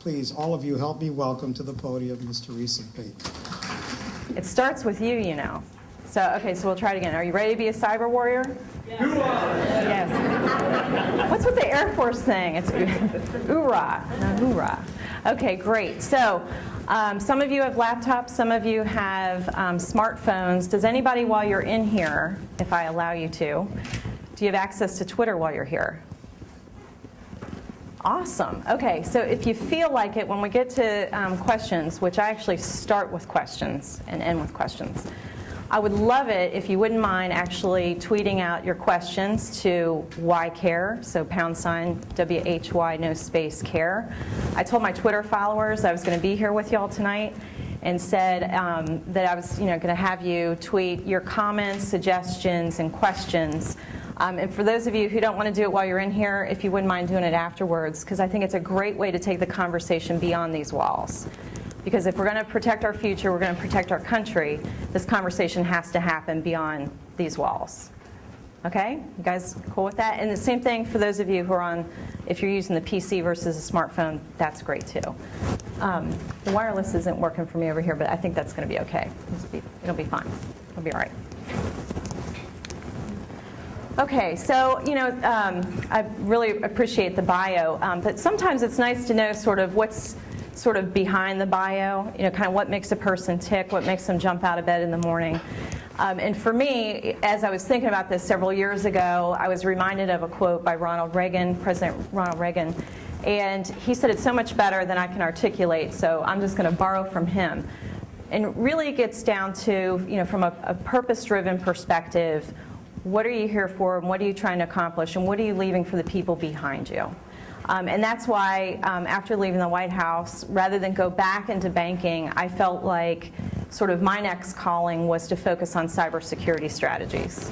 please, all of you, help me welcome to the podium Ms. Theresa Payton. It starts with you, you know. So, okay, so we'll try it again. Are you ready to be a cyber warrior? Yes. What's with the Air Force thing? It's hoorah, not hoorah. Okay, great. So, some of you have laptops, some of you have smartphones. Does anybody, while you're in here, if I allow you to, do you have access to Twitter while you're here? Awesome. Okay, so if you feel like it, when we get to questions, which I actually start with questions and end with questions, I would love it if you wouldn't mind actually tweeting out your questions to WhyCare, so # WHY no space care. I told my Twitter followers I was going to be here with y'all tonight and said that I was going to have you tweet your comments, suggestions, and questions. And for those of you who don't want to do it while you're in here, if you wouldn't mind doing it afterwards, because I think it's a great way to take the conversation beyond these walls. Because if we're going to protect our future, we're going to protect our country, this conversation has to happen beyond these walls. Okay? You guys cool with that? And the same thing for those of you who are on, if you're using the PC versus a smartphone, that's great too. The wireless isn't working for me over here, but I think that's going to be okay. It'll be fine. It'll be all right. Okay, so, I really appreciate the bio, but sometimes it's nice to know sort of what's sort of behind the bio, kind of what makes a person tick, what makes them jump out of bed in the morning. And for me, as I was thinking about this several years ago, I was reminded of a quote by Ronald Reagan, President Ronald Reagan, and he said it's so much better than I can articulate, so I'm just going to borrow from him. And really it gets down to, from a purpose-driven perspective, what are you here for, and what are you trying to accomplish, and what are you leaving for the people behind you? And that's why after leaving the White House, rather than go back into banking, I felt like sort of my next calling was to focus on cybersecurity strategies.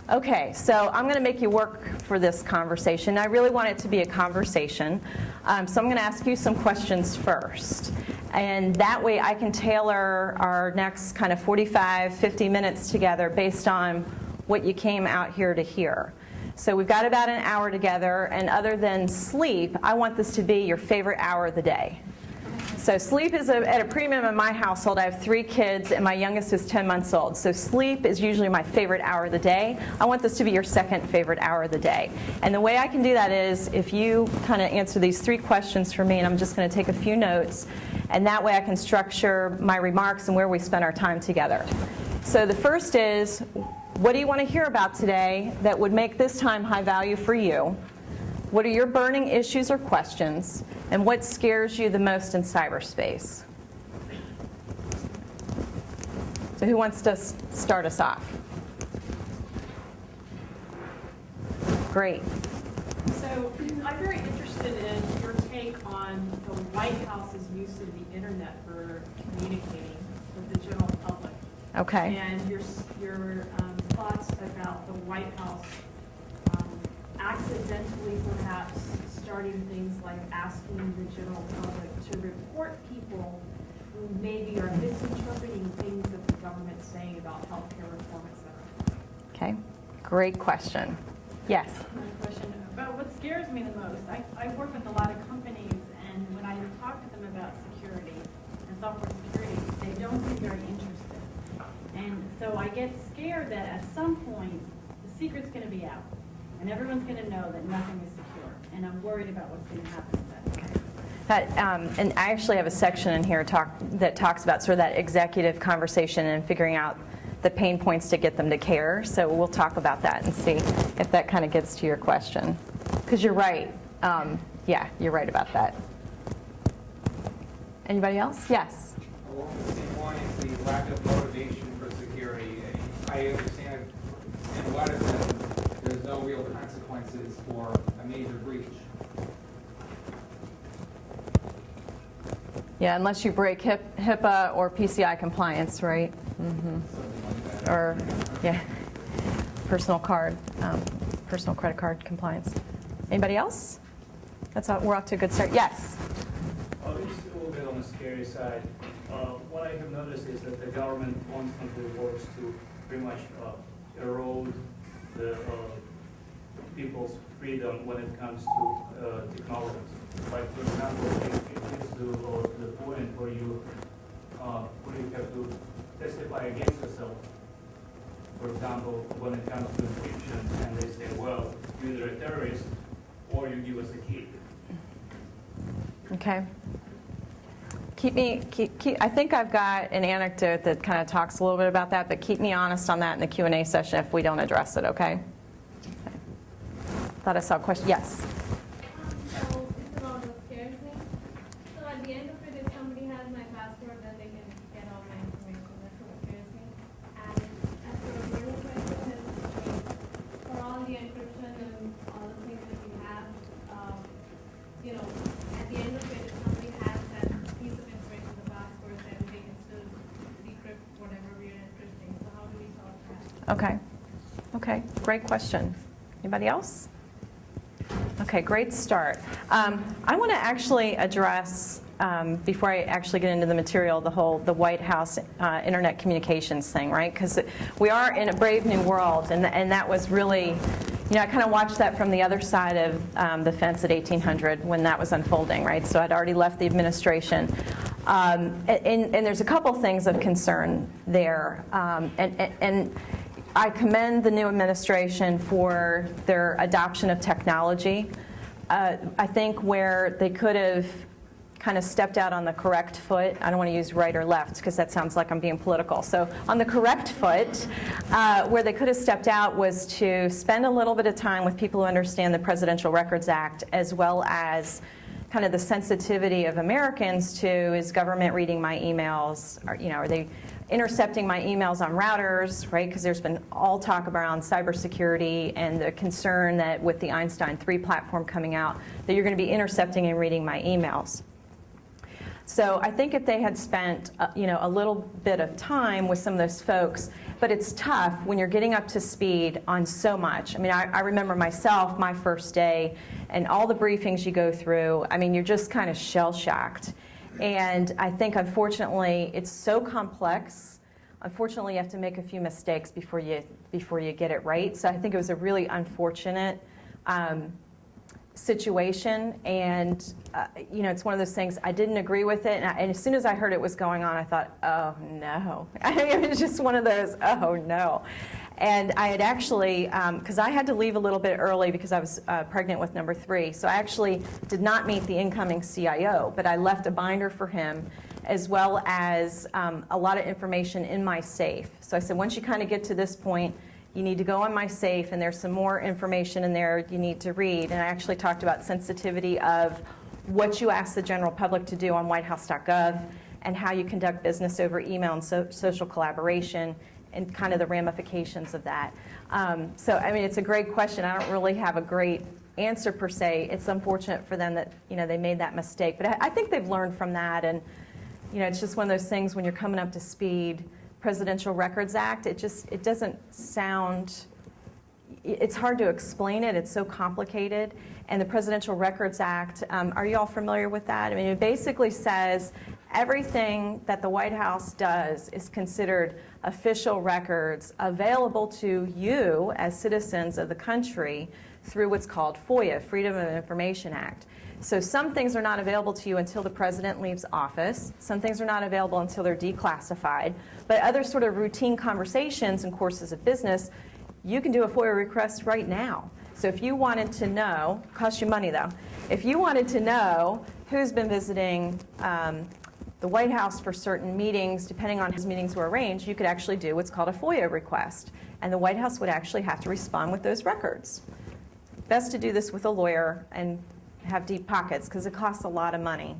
Okay, so I'm going to make you work for this conversation. I really want it to be a conversation. So I'm going to ask you some questions first. And that way I can tailor our next kind of 45, 50 minutes together based on what you came out here to hear. So we've got about an hour together, and other than sleep, I want this to be your favorite hour of the day. So sleep is at a premium in my household. I have 3 kids, and my youngest is 10 months old. So sleep is usually my favorite hour of the day. I want this to be your second favorite hour of the day. And the way I can do that is if you kind of answer these 3 questions for me, and I'm just going to take a few notes, and that way I can structure my remarks and where we spend our time together. So the first is, what do you want to hear about today that would make this time high value for you? What are your burning issues or questions? And what scares you the most in cyberspace? So who wants to start us off? Great. So I'm very interested in your take on the White House's use of the internet for communicating with the general public. Okay. And your thoughts about the White House accidentally perhaps starting things like asking the general public to report people who maybe are misinterpreting things that the government's saying about healthcare reform, et cetera. Okay. Great question. Yes. My question about what scares me the most. I work with a lot of companies, and when I talk to them about security and software security, they don't seem very interested. And so I get scared that at some point the secret's going to be out, and everyone's going to know that nothing is secure. And I'm worried about what's going to happen to that. And I actually have a section in here that talks about sort of that executive conversation and figuring out the pain points to get them to care. So we'll talk about that and see if that kind of gets to your question. Because you're right. Yeah, you're right about that. Anybody else? Yes. Along the same line, the lack of motivation for security. I understand in a lot of them, there's no real consequences for a major breach. Yeah, unless you break HIPAA or PCI compliance, right? Something like that. Or, yeah, personal credit card compliance. Anybody else? We're off to a good start. Yes. Just a little bit on the scary side. What I have noticed is that the government constantly works to pretty much erode the people's freedom when it comes to technologies. Like, for example, if it gets to the point where you have to testify against yourself, for example, when it comes to encryption, and they say, well, you're either a terrorist or you give us a key. Okay. I think I've got an anecdote that kind of talks a little bit about that, but keep me honest on that in the Q&A session if we don't address it, okay? Thought I saw a question. Yes. So it's about what scares me. So at the end of it, if somebody has my password, then they can get all my information. That's what scares me. And as for the real question is, for all the encryption and all the things that we have, at the end of it, if somebody has that piece of information, the password, then they can still decrypt whatever we are encrypting. So how do we solve that? Okay. Okay, great question. Anybody else? Okay, great start. I want to actually address, before I actually get into the material, the White House internet communications thing, right? Because we are in a brave new world, and that was really, I kind of watched that from the other side of the fence at 1800 when that was unfolding, right? So I'd already left the administration. And there's a couple things of concern there. And I commend the new administration for their adoption of technology. I think where they could have kind of stepped out on the correct foot, I don't want to use right or left because that sounds like I'm being political. So on the correct foot, where they could have stepped out was to spend a little bit of time with people who understand the Presidential Records Act, as well as kind of the sensitivity of Americans to, is government reading my emails? Are they intercepting my emails on routers, right? Because there's been all talk around cybersecurity and the concern that with the Einstein 3 platform coming out, that you're going to be intercepting and reading my emails. So I think if they had spent a little bit of time with some of those folks, but it's tough when you're getting up to speed on so much. I mean, I remember myself, my first day, and all the briefings you go through, I mean, you're just kind of shell-shocked. And I think, unfortunately, it's so complex. Unfortunately, you have to make a few mistakes before you get it right. So I think it was a really unfortunate situation. And, it's one of those things, I didn't agree with it. And as soon as I heard it was going on, I thought, oh, no. It was just one of those, oh, no. And I had actually, because I had to leave a little bit early because I was pregnant with number 3, so I actually did not meet the incoming CIO, but I left a binder for him, as well as a lot of information in my safe. So I said, once you kind of get to this point, you need to go on my safe, and there's some more information in there you need to read. And I actually talked about sensitivity of what you ask the general public to do on whitehouse.gov, and how you conduct business over email and social collaboration, and kind of the ramifications of that. So, I mean, it's a great question. I don't really have a great answer per se. It's unfortunate for them that, they made that mistake. But I think they've learned from that. And, it's just one of those things when you're coming up to speed. Presidential Records Act, it doesn't sound, it's hard to explain it. It's so complicated. And the Presidential Records Act, are you all familiar with that? I mean, it basically says everything that the White House does is considered official records available to you as citizens of the country through what's called FOIA, Freedom of Information Act. So some things are not available to you until the president leaves office. Some things are not available until they're declassified. But other sort of routine conversations and courses of business, you can do a FOIA request right now. So if you wanted to know, costs you money though, if you wanted to know who's been visiting the White House for certain meetings, depending on whose meetings were arranged, you could actually do what's called a FOIA request. And the White House would actually have to respond with those records. Best to do this with a lawyer and have deep pockets, because it costs a lot of money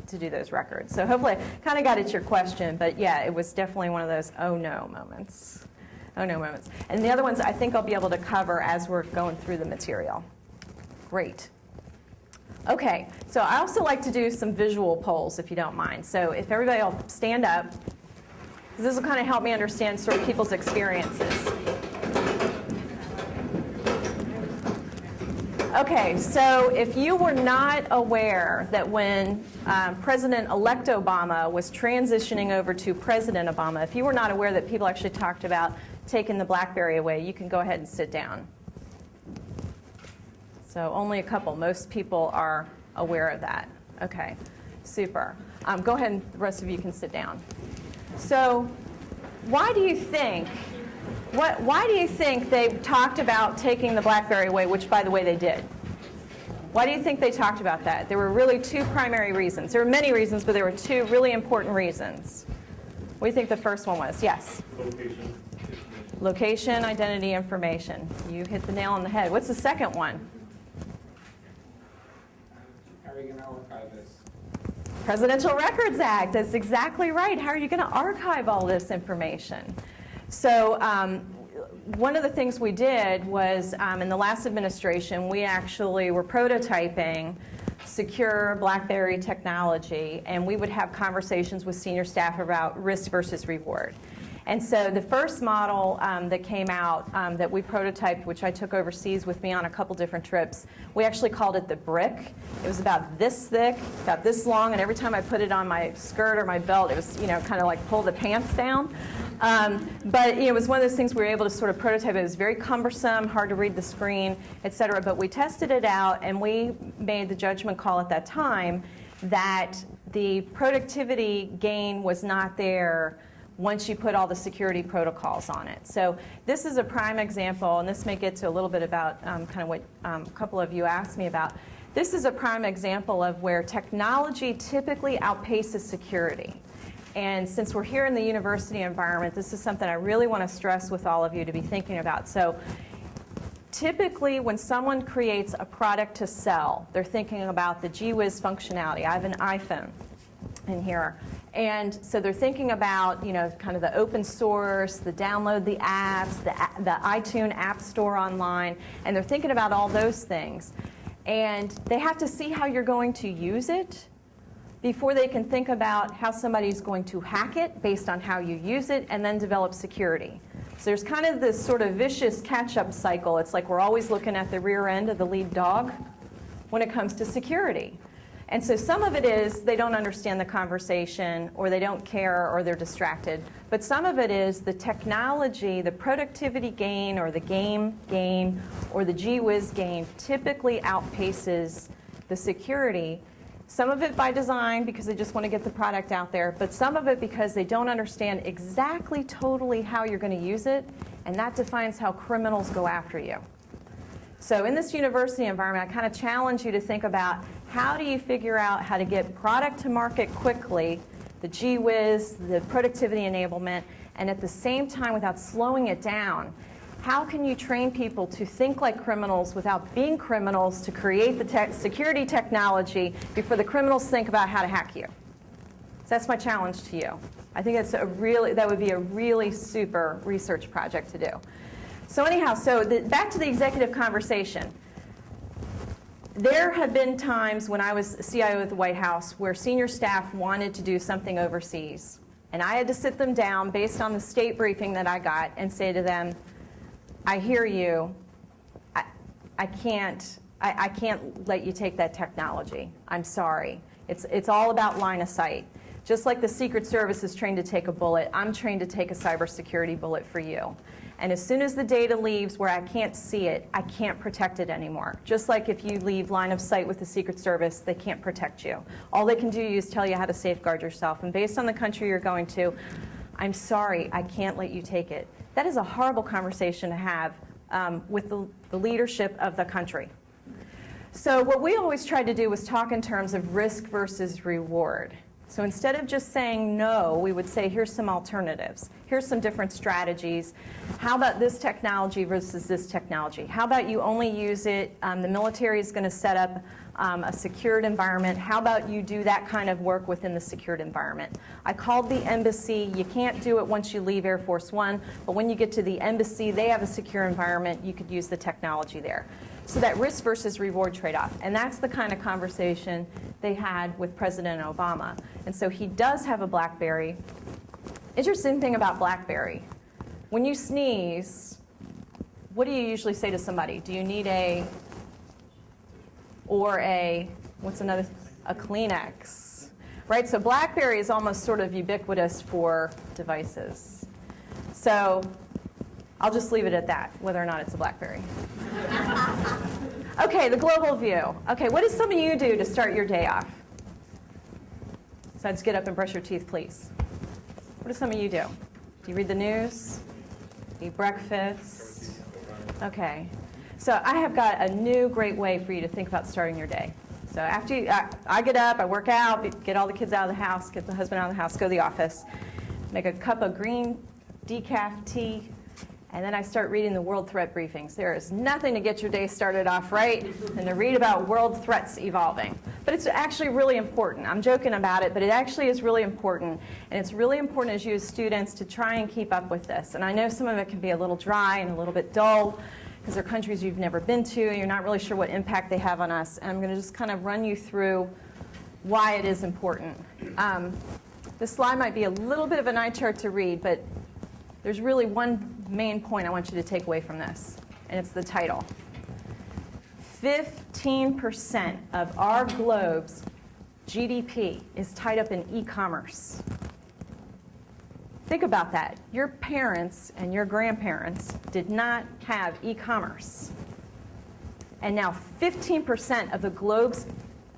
to do those records. So hopefully I kind of got at your question, but yeah, it was definitely one of those oh no moments. Oh no moments. And the other ones I think I'll be able to cover as we're going through the material. Great. Okay, so I also like to do some visual polls, if you don't mind. So if everybody will stand up, this will kind of help me understand sort of people's experiences. Okay, so if you were not aware that when President-elect Obama was transitioning over to President Obama, if you were not aware that people actually talked about taking the BlackBerry away, you can go ahead and sit down. So only a couple. Most people are aware of that. Okay, super. Go ahead and the rest of you can sit down. So why do you think they talked about taking the BlackBerry away, which, by the way, they did? Why do you think they talked about that? There were really two primary reasons. There were many reasons, but there were two really important reasons. What do you think the first one was? Yes? Location. Location, identity, information. You hit the nail on the head. What's the second one? How are you going to archive this? Presidential Records Act. That's exactly right. How are you going to archive all this information? So one of the things we did was in the last administration, we actually were prototyping secure BlackBerry technology, and we would have conversations with senior staff about risk versus reward. And so the first model that came out that we prototyped, which I took overseas with me on a couple different trips, we actually called it the brick. It was about this thick, about this long, and every time I put it on my skirt or my belt, it was, kind of like pull the pants down. But it was one of those things we were able to sort of prototype. It was very cumbersome, hard to read the screen, et cetera. But we tested it out, and we made the judgment call at that time that the productivity gain was not there once you put all the security protocols on it. So this is a prime example, and this may get to a little bit about kind of what a couple of you asked me about. This is a prime example of where technology typically outpaces security. And since we're here in the university environment, this is something I really want to stress with all of you to be thinking about. So typically when someone creates a product to sell, they're thinking about the gee whiz functionality. I have an iPhone in here. And so they're thinking about, kind of the open source, the download the apps, the iTunes App Store online, and they're thinking about all those things. And they have to see how you're going to use it before they can think about how somebody's going to hack it based on how you use it and then develop security. So there's kind of this sort of vicious catch-up cycle. It's like we're always looking at the rear end of the lead dog when it comes to security. And so some of it is they don't understand the conversation, or they don't care, or they're distracted. But some of it is the technology, the productivity gain, or the game gain, or the gee whiz gain typically outpaces the security. Some of it by design because they just want to get the product out there, but some of it because they don't understand exactly totally how you're going to use it, and that defines how criminals go after you. So in this university environment, I kind of challenge you to think about how do you figure out how to get product to market quickly, the gee whiz, the productivity enablement, and at the same time, without slowing it down, how can you train people to think like criminals without being criminals to create the security technology before the criminals think about how to hack you? So that's my challenge to you. I think that would be a really super research project to do. So anyhow, back to the executive conversation. There have been times when I was CIO at the White House where senior staff wanted to do something overseas. And I had to sit them down based on the state briefing that I got and say to them, I hear you. I can't let you take that technology. I'm sorry. It's all about line of sight. Just like the Secret Service is trained to take a bullet, I'm trained to take a cybersecurity bullet for you. And as soon as the data leaves where I can't see it, I can't protect it anymore. Just like if you leave line of sight with the Secret Service, they can't protect you. All they can do is tell you how to safeguard yourself. And based on the country you're going to, I'm sorry, I can't let you take it. That is a horrible conversation to have with the leadership of the country. So what we always tried to do was talk in terms of risk versus reward. So instead of just saying no, we would say, here's some alternatives. Here's some different strategies. How about this technology versus this technology? How about you only use it? The military is going to set up a secured environment. How about you do that kind of work within the secured environment? I called the embassy. You can't do it once you leave Air Force One, but when you get to the embassy, they have a secure environment. You could use the technology there. So that risk versus reward trade-off. And that's the kind of conversation they had with President Obama. And so he does have a BlackBerry. Interesting thing about BlackBerry, when you sneeze, what do you usually say to somebody? Do you need a Kleenex, right? So BlackBerry is almost sort of ubiquitous for devices. So I'll just leave it at that, whether or not it's a BlackBerry. Okay, the global view. Okay, what does some of you do to start your day off? Besides get up and brush your teeth, please. What do some of you do? Do you read the news? Eat breakfast? Okay. So I have got a new great way for you to think about starting your day. So after I get up, I work out, get all the kids out of the house, get the husband out of the house, go to the office, make a cup of green decaf tea, and then I start reading the world threat briefings. There is nothing to get your day started off right than to read about world threats evolving. But it's actually really important. I'm joking about it, but it actually is really important. And it's really important as you as students to try and keep up with this. And I know some of it can be a little dry and a little bit dull because they're countries you've never been to and you're not really sure what impact they have on us. And I'm going to just kind of run you through why it is important. This slide might be a little bit of an eye chart to read, but there's really one main point I want you to take away from this, and it's the title. 15% of our globe's GDP is tied up in e-commerce. Think about that. Your parents and your grandparents did not have e-commerce. And now 15% of the globe's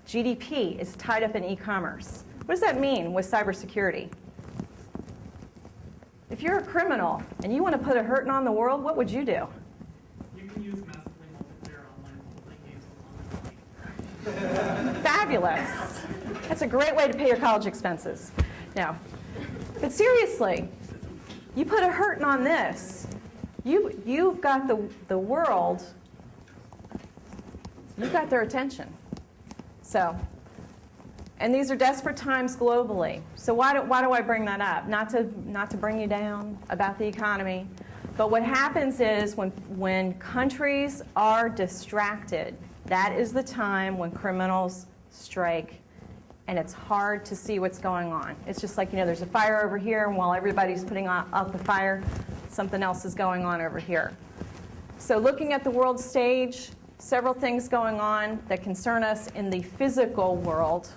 GDP is tied up in e-commerce. What does that mean with cybersecurity? If you're a criminal and you want to put a hurting on the world, what would you do? You can use massively multiplayer online games. Fabulous. That's a great way to pay your college expenses. Now, but seriously, you put a hurting on this, you've got the world, you've got their attention. So, and these are desperate times globally. So why do I bring that up? Not to bring you down about the economy, but what happens is when countries are distracted, that is the time when criminals strike, and it's hard to see what's going on. It's just like, there's a fire over here, and while everybody's putting out the fire, something else is going on over here. So looking at the world stage, several things going on that concern us in the physical world.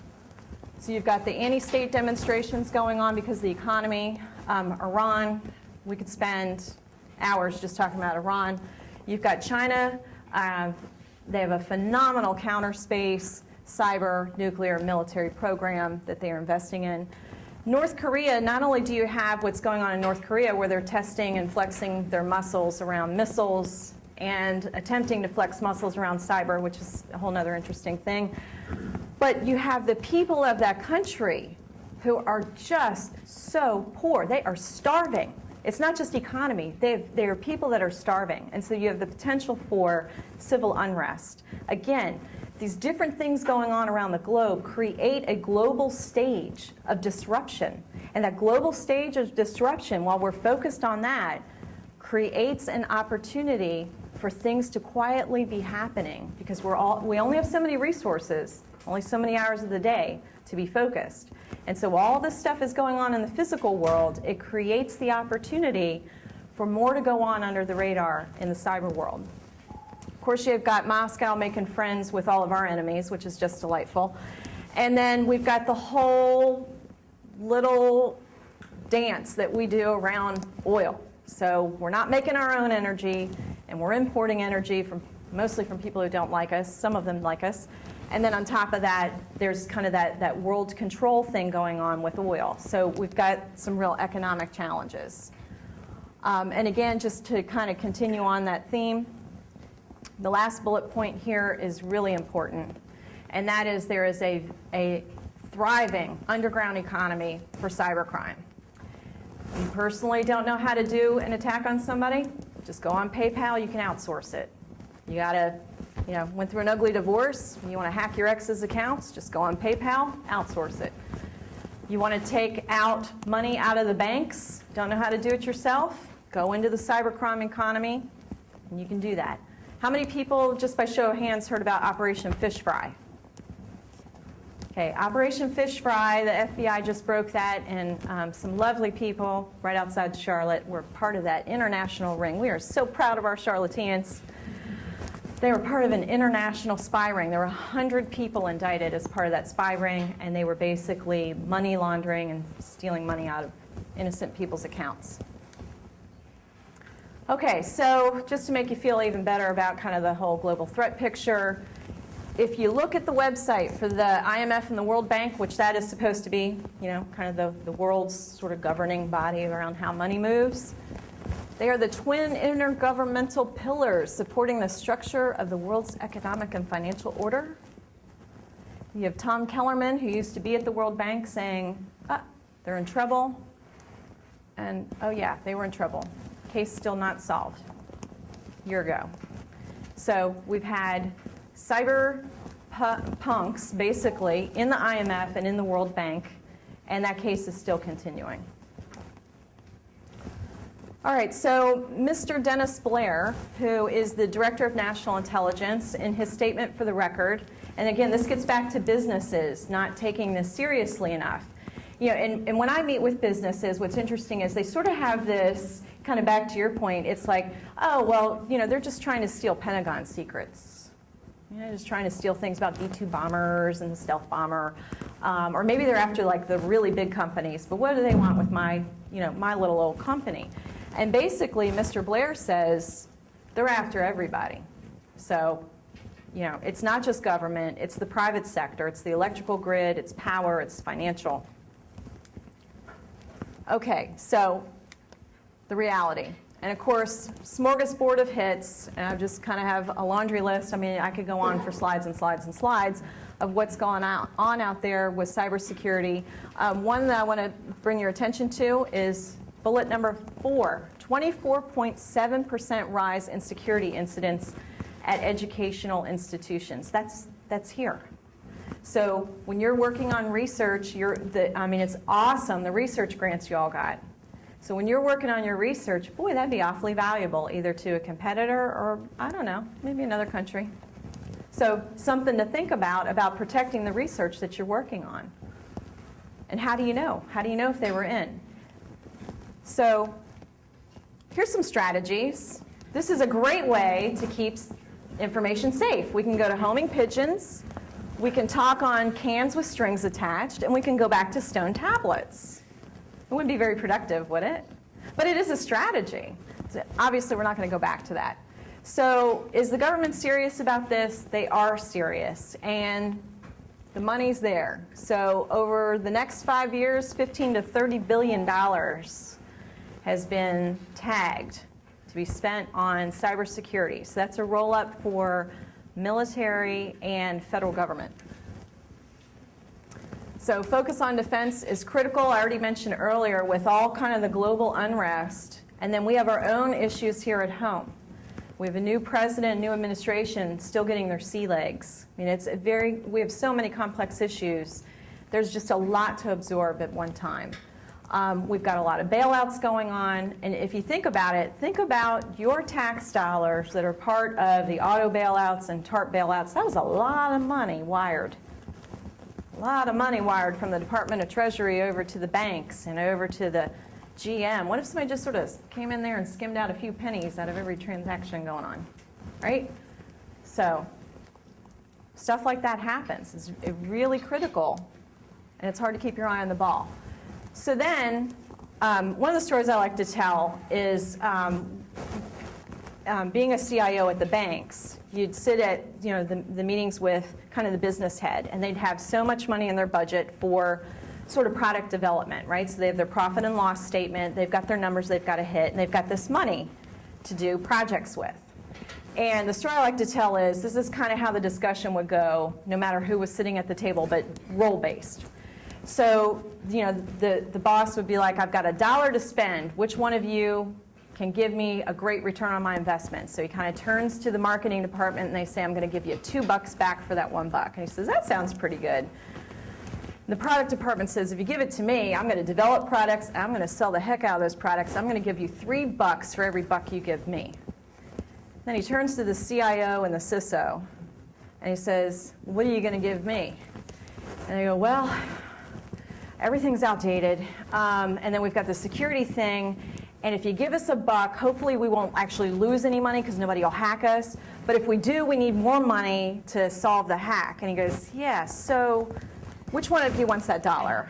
So you've got the anti-state demonstrations going on because of the economy. Iran, we could spend hours just talking about Iran. You've got China. They have a phenomenal counter space, cyber, nuclear, military program that they are investing in. North Korea, not only do you have what's going on in North Korea where they're testing and flexing their muscles around missiles and attempting to flex muscles around cyber, which is a whole other interesting thing. But you have the people of that country who are just so poor. They are starving. It's not just economy. They are people that are starving. And so you have the potential for civil unrest. Again, these different things going on around the globe create a global stage of disruption. And that global stage of disruption, while we're focused on that, creates an opportunity for things to quietly be happening because we only have so many resources, only so many hours of the day to be focused. And so all this stuff is going on in the physical world. It creates the opportunity for more to go on under the radar in the cyber world. Of course, you've got Moscow making friends with all of our enemies, which is just delightful. And then we've got the whole little dance that we do around oil. So we're not making our own energy, and we're importing energy mostly from people who don't like us. Some of them like us. And then on top of that, there's kind of that world control thing going on with oil. So we've got some real economic challenges. And again, just to kind of continue on that theme, the last bullet point here is really important. And that is there is a thriving underground economy for cybercrime. You personally don't know how to do an attack on somebody? Just go on PayPal, you can outsource it. You gotta, went through an ugly divorce, you want to hack your ex's accounts, just go on PayPal, outsource it. You want to take out money out of the banks, don't know how to do it yourself, go into the cybercrime economy, and you can do that. How many people, just by show of hands, heard about Operation Fish Fry? Okay, Operation Fish Fry, the FBI just broke that, and some lovely people right outside Charlotte were part of that international ring. We are so proud of our Charlotteans. They were part of an international spy ring. There were 100 people indicted as part of that spy ring, and they were basically money laundering and stealing money out of innocent people's accounts. Okay, so just to make you feel even better about kind of the whole global threat picture, if you look at the website for the IMF and the World Bank, which that is supposed to be, kind of the world's sort of governing body around how money moves, they are the twin intergovernmental pillars supporting the structure of the world's economic and financial order. You have Tom Kellerman, who used to be at the World Bank, saying, they're in trouble. And, oh yeah, they were in trouble. Case still not solved. A year ago. So we've had cyber punks, basically, in the IMF and in the World Bank, and that case is still continuing. All right, so Mr. Dennis Blair, who is the Director of National Intelligence, in his statement for the record, and again, this gets back to businesses not taking this seriously enough. And when I meet with businesses, what's interesting is they sort of have this, kind of back to your point, it's like, oh, well, they're just trying to steal Pentagon secrets. Just trying to steal things about B-2 bombers and the stealth bomber. Or maybe they're after like the really big companies, but what do they want with my little old company? And basically, Mr. Blair says they're after everybody. So, it's not just government, it's the private sector, it's the electrical grid, it's power, it's financial. Okay, so the reality. And of course, smorgasbord of hits, and I just kind of have a laundry list. I mean, I could go on for slides and slides and slides of what's going on out there with cybersecurity. One that I want to bring your attention to is bullet number 4, 24.7% rise in security incidents at educational institutions. That's here. So when you're working on research, it's awesome, the research grants you all got. So when you're working on your research, boy, that'd be awfully valuable, either to a competitor or, I don't know, maybe another country. So something to think about protecting the research that you're working on. And how do you know? How do you know if they were in? So here's some strategies. This is a great way to keep information safe. We can go to homing pigeons. We can talk on cans with strings attached, and we can go back to stone tablets. It wouldn't be very productive, would it? But it is a strategy. So obviously, we're not going to go back to that. So is the government serious about this? They are serious, and the money's there. So over the next 5 years, $15 to $30 billion has been tagged to be spent on cybersecurity. So that's a roll-up for military and federal government. So focus on defense is critical. I already mentioned earlier with all kind of the global unrest. And then we have our own issues here at home. We have a new president, new administration still getting their sea legs. I mean, we have so many complex issues. There's just a lot to absorb at one time. We've got a lot of bailouts going on, and if you think about it, think about your tax dollars that are part of the auto bailouts and TARP bailouts. That was a lot of money wired. A lot of money wired from the Department of Treasury over to the banks and over to the GM. What if somebody just sort of came in there and skimmed out a few pennies out of every transaction going on, right? So stuff like that happens. It's really critical, and it's hard to keep your eye on the ball. So then, one of the stories I like to tell is being a CIO at the banks. You'd sit at the meetings with kind of the business head, and they'd have so much money in their budget for sort of product development, right? So they have their profit and loss statement, they've got their numbers they've got to hit, and they've got this money to do projects with. And the story I like to tell is this is kind of how the discussion would go, no matter who was sitting at the table, but role-based. So, the boss would be like, I've got $1 to spend. Which one of you can give me a great return on my investment? So he kind of turns to the marketing department and they say, I'm going to give you $2 back for that $1. And he says, that sounds pretty good. The product department says, if you give it to me, I'm going to develop products, and I'm going to sell the heck out of those products. I'm going to give you $3 for every $1 you give me. Then he turns to the CIO and the CISO, and he says, what are you going to give me? And they go, well, everything's outdated, and then we've got the security thing, and if you give us $1, hopefully we won't actually lose any money because nobody will hack us, but if we do, we need more money to solve the hack. And he goes, yeah, so which one of you wants that $1?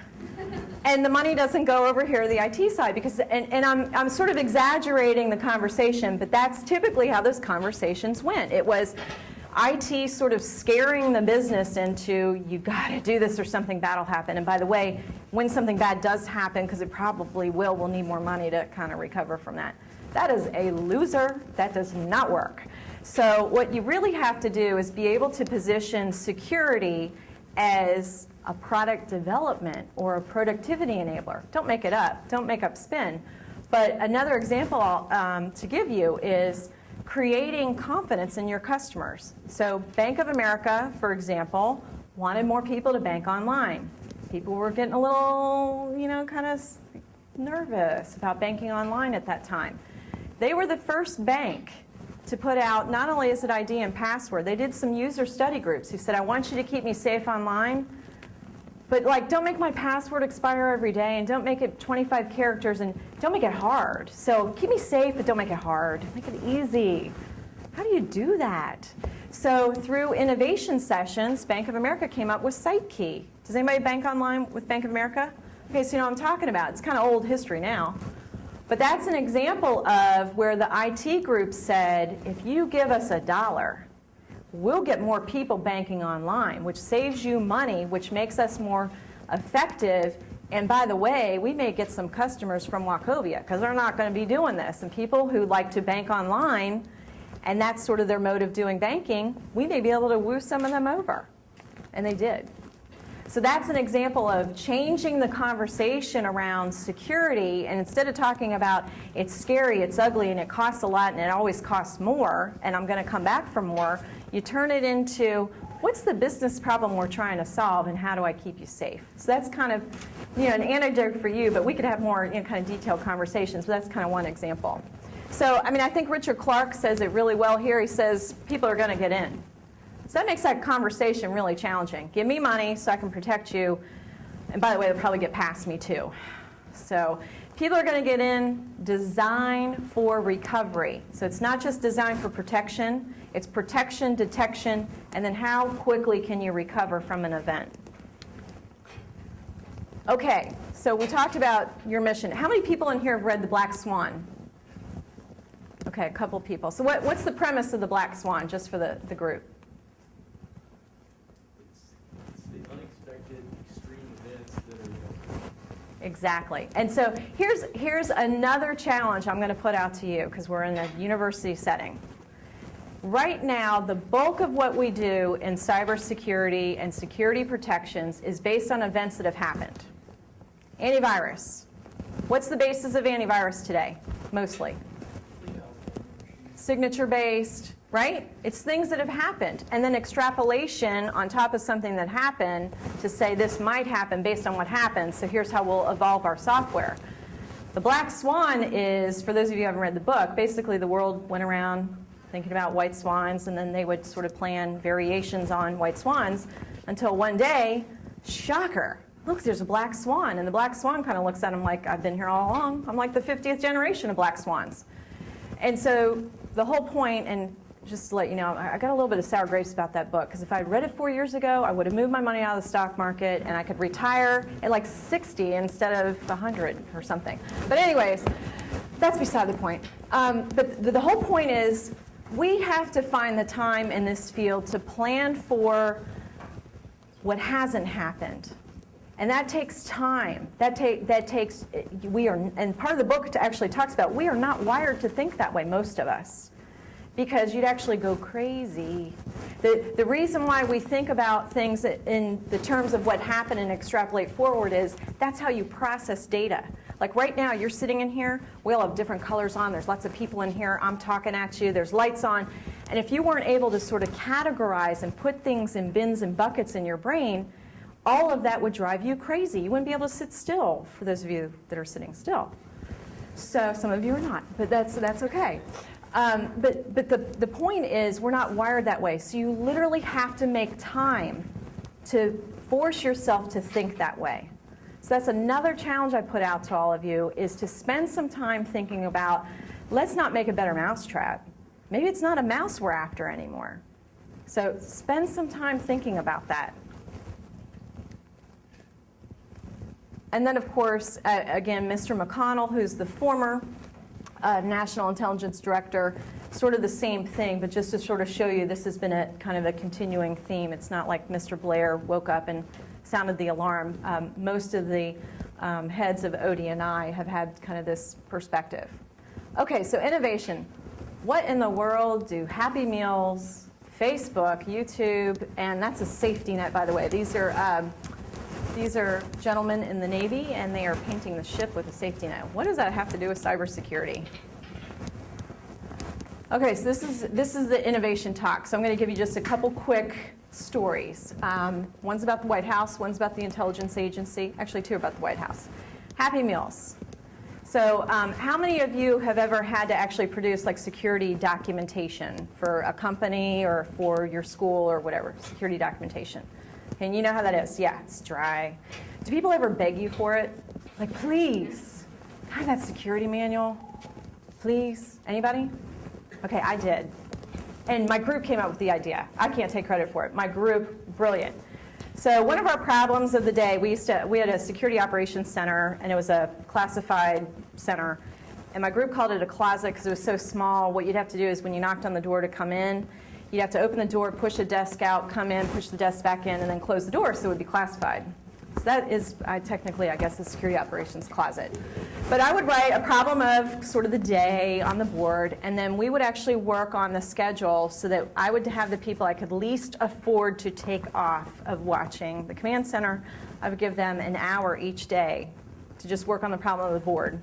And the money doesn't go over here to the IT side because, and I'm sort of exaggerating the conversation, but that's typically how those conversations went. It was IT sort of scaring the business into, you got to do this or something bad will happen. And by the way, when something bad does happen, because it probably will, we'll need more money to kind of recover from that. That is a loser. That does not work. So what you really have to do is be able to position security as a product development or a productivity enabler. Don't make it up. Don't make up spin. But another example to give you is creating confidence in your customers. So Bank of America, for example, wanted more people to bank online. People were getting a little, kind of nervous about banking online at that time. They were the first bank to put out, not only is it ID and password, they did some user study groups who said, I want you to keep me safe online, but don't make my password expire every day, and don't make it 25 characters, and don't make it hard. So keep me safe, but don't make it hard. Make it easy. How do you do that? So through innovation sessions, Bank of America came up with SiteKey. Does anybody bank online with Bank of America? Okay, so you know what I'm talking about. It's kind of old history now. But that's an example of where the IT group said, if you give us $1, we'll get more people banking online, which saves you money, which makes us more effective. And by the way, we may get some customers from Wachovia because they're not going to be doing this. And people who like to bank online, and that's sort of their mode of doing banking, we may be able to woo some of them over. And they did. So that's an example of changing the conversation around security, and instead of talking about it's scary, it's ugly, and it costs a lot, and it always costs more, and I'm going to come back for more, you turn it into what's the business problem we're trying to solve, and how do I keep you safe? So that's kind of an anecdote for you, but we could have more kind of detailed conversations, but that's kind of one example. So, I think Richard Clark says it really well here. He says people are going to get in. So that makes that conversation really challenging. Give me money so I can protect you. And by the way, they'll probably get past me too. So people are going to get in. Design for recovery. So it's not just design for protection. It's protection, detection, and then how quickly can you recover from an event. Okay, so we talked about your mission. How many people in here have read The Black Swan? Okay, a couple people. So what's the premise of The Black Swan, just for the group? Exactly. And so here's another challenge I'm going to put out to you, because we're in a university setting. Right now, the bulk of what we do in cybersecurity and security protections is based on events that have happened. Antivirus. What's the basis of antivirus today? Mostly. Signature-based, right? It's things that have happened. And then extrapolation on top of something that happened to say this might happen based on what happened, so here's how we'll evolve our software. The Black Swan is, for those of you who haven't read the book, basically the world went around thinking about white swans, and then they would sort of plan variations on white swans until one day, shocker, look, there's a black swan. And the black swan kind of looks at him like, I've been here all along. I'm like the 50th generation of black swans. And so the whole point, and just to let you know, I got a little bit of sour grapes about that book, because if I'd read it 4 years ago, I would have moved my money out of the stock market, and I could retire at like 60 instead of 100 or something. But anyways, that's beside the point. But the whole point is, we have to find the time in this field to plan for what hasn't happened. And that takes time. That takes, and part of the book actually talks about, we are not wired to think that way, most of us, because you'd actually go crazy. The reason why we think about things in the terms of what happened and extrapolate forward is that's how you process data. Like right now, you're sitting in here, we all have different colors on, there's lots of people in here, I'm talking at you, there's lights on, and if you weren't able to sort of categorize and put things in bins and buckets in your brain, all of that would drive you crazy. You wouldn't be able to sit still, for those of you that are sitting still. So some of you are not, but that's okay. But the point is, we're not wired that way. So you literally have to make time to force yourself to think that way. So that's another challenge I put out to all of you, is to spend some time thinking about, let's not make a better mousetrap. Maybe it's not a mouse we're after anymore. So spend some time thinking about that. And then, of course, again, Mr. McConnell, who's the former National Intelligence Director, sort of the same thing, but just to sort of show you this has been a kind of a continuing theme. It's not like Mr. Blair woke up and sounded the alarm. Most of the heads of OD&I have had kind of this perspective. Okay, so innovation. What in the world do Happy Meals, Facebook, YouTube, and that's a safety net, by the way. These are gentlemen in the Navy, and they are painting the ship with a safety net. What does that have to do with cybersecurity? Okay, so this is the innovation talk. So I'm going to give you just a couple quick stories. One's about the White House, one's about the intelligence agency. Actually, two are about the White House. Happy Meals. So how many of you have ever had to actually produce like security documentation for a company or for your school or whatever, security documentation? And you know how that is. Yeah, it's dry. Do people ever beg you for it? Like, please, can I have that security manual? Please? Anybody? Okay, I did. And my group came up with the idea. I can't take credit for it. My group, brilliant. So one of our problems of the day, we had a security operations center, and it was a classified center. And my group called it a closet because it was so small. What you'd have to do is when you knocked on the door to come in, you'd have to open the door, push a desk out, come in, push the desk back in, and then close the door so it would be classified. So that is technically, I guess, a security operations closet. But I would write a problem of sort of the day on the board, and then we would actually work on the schedule so that I would have the people I could least afford to take off of watching the command center. I would give them an hour each day to just work on the problem of the board.